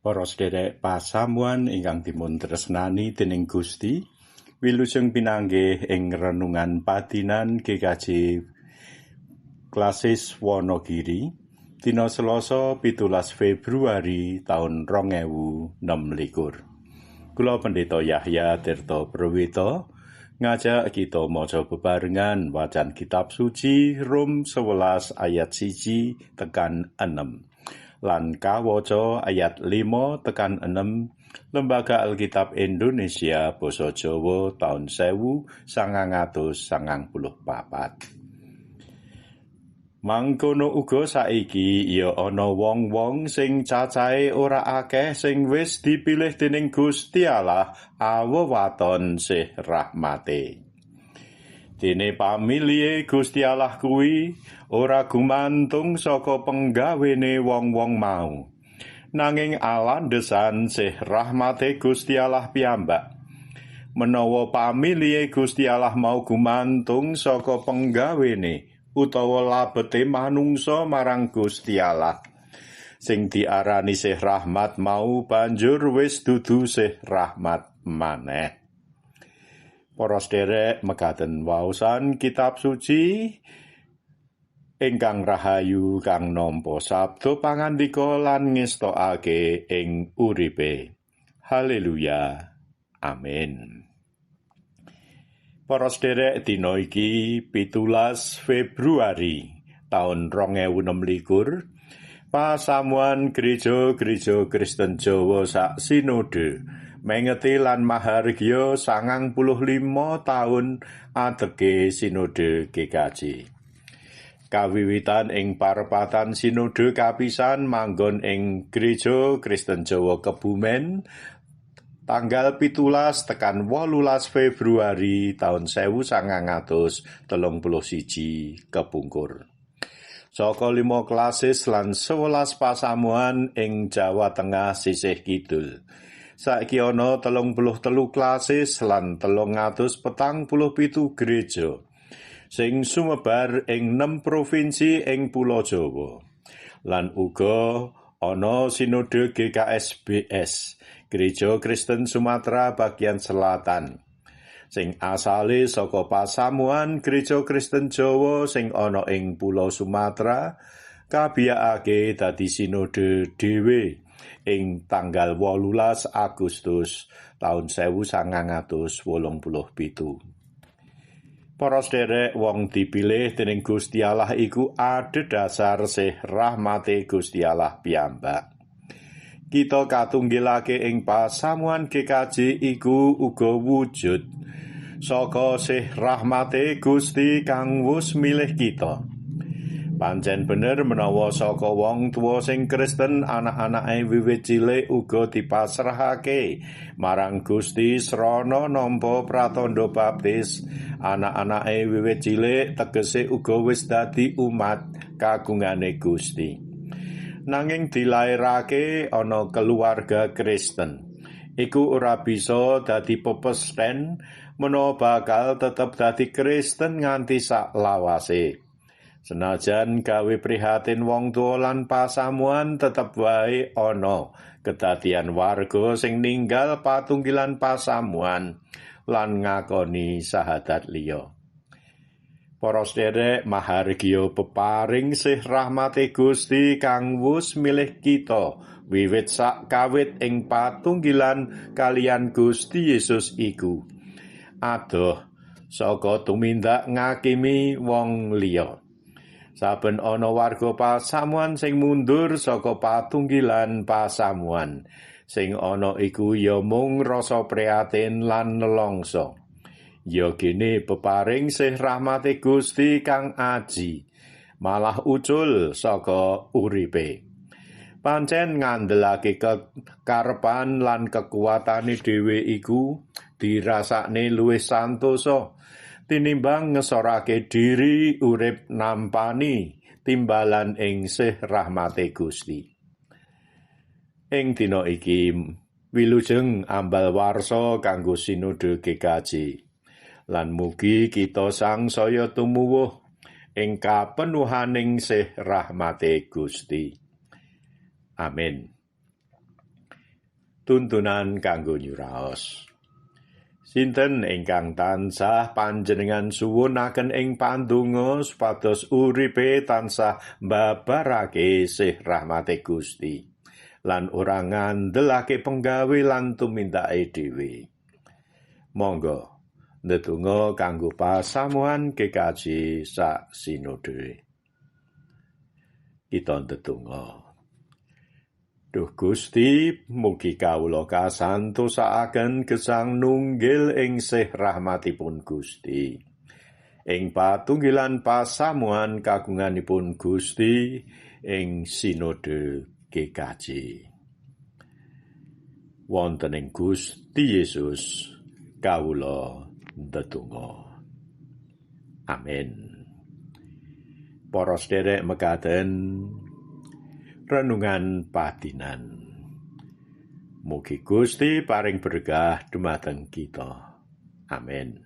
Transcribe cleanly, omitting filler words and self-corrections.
Para sedherek pasamuan ingkang dipun tresnani dening Gusti, wilujeng pinanggih ing renungan padinan GKJ Klasis Wonogiri, dina Selasa 17 Februari taun 2026. Kula Pendeta Yahya Tirta Prawita ngajak kita maca bebarengan wacan kitab suci Rom 11 ayat 1 tekan 6. Lan kawaca ayat 5 tekan 6 Lembaga Alkitab Indonesia Basa Jawa taun 1994. Mangkono uga saiki ya ana wong-wong sing cacahe ora akeh sing wis dipilih dening Gusti Allah awewaton sih rahmate. Dene pamilihe Gusti Allah kuwi ora gumantung saka penggawene wong-wong mau, nanging alandhesan sih rahmate Gusti Allah piyambak. Menawa pamilihe Gusti Allah mau gumantung saka penggawene utawa labete manungsa marang Gusti Allah, sing diarani sih rahmat mau banjur wis dudu sih rahmat maneh. Para sedherek mekaten waosan kitab suci ingkang rahayu kang nampa sabda pangandika lan ngestokake ing uripe. Haleluya. Amin. Para sedherek, dina iki 17 Februari taun 2026, pasamuan Gereja-gereja Kristen Jawa sak sinode mengeti lan mahargya 95 taun adege sinode GKJ. Kawiwitan ing parepatan sinode kapisan manggon ing Gereja Kristen Jawa Kebumen tanggal 17 tekan 18 Februari taun 1931 kepungkur. Saka 5 klasis lan 11 pasamuan ing Jawa Tengah sisih kidul. Saiki ana 33 klasis lan 347 gereja sing sumebar ing 6 provinsi ing Pulo Jawa. Lan uga ana sinode GKSBS, Gereja Kristen Sumatera Bagian Selatan, sing asale saka pasamuan Gereja Kristen Jawa sing ana ing Pulo Sumatera kabiyakake dadi sinode dhewe ing tanggal 18 Agustus taun 1987. Para sedherek, wong dipilih dening Gusti Allah iku adhedhasar sih rahmate Gusti Allah piyambak. Kita katunggilake ing pasamuan GKJ iku uga wujud saka sih rahmate Gusti kang wus milih kita. Pancen bener menawa saka wong tuwa sing Kristen anak-anake wiwit cilik uga dipasrahake marang Gusti srana nampa pratandha baptis. Anak-anake wiwit cilik tegese uga wis dadi umat kagungane Gusti. Nanging dilairake ana keluarga Kristen, iku ora bisa dadi pepesten menawa bakal tetep dadi Kristen nganti sak lawase. Senajan gawe prihatin wong tuwa lan pasamuan tetep wae ana kedadian warga sing ninggal patunggilan pasamuan lan ngakoni sahadat liya. Para sedherek, mahargya peparing sih rahmate Gusti kang wus milih kita wiwit sak kawit ing patunggilan kalian Gusti Yesus iku adoh saka tumindak ngakimi wong liya. Saben ana warga pasamuan sing mundur saka patunggilan pasamuan, sing ana iku ya mung rasa prihatin lan nelongso. Ya gene peparing sih rahmate Gusti kang aji, malah ucul saka uripe. Pancen ngandelake kekarepan lan kekuatane dhewe iku dirasakne luwih santosa tinimbang ngesorake diri urip nampani timbalan ing sih rahmate Gusti. Ing dina iki wilujeng ambal warsa kanggo sinode GKJ. Lan mugi kita sangsaya tumuwuh ing kapenuhaning sih rahmate Gusti. Amin. Tuntunan kanggo nyuraos. Sinten ingkang tansah panjenengan suwunaken ing pandonga supados uripe tansah mbabarake sih rahmate Gusti lan ora ngandelake penggawe lan tumindake dhewe. Monggo ndedonga kanggo pasamuhan kekaji sak sinode. Kita ndedonga. Duh Gusti, mugi kawula kasantosaaken gesang nunggil ing sih rahmatipun Gusti. Ing patunggilan pasamuhan kagunganipun Gusti ing sinode GKJ. Wonten ing Gusti Yesus kawula ndedonga. Amin. Para sedherek mekaten, renungan padinan. Mugi Gusti paring berkah dumateng kita. Amin.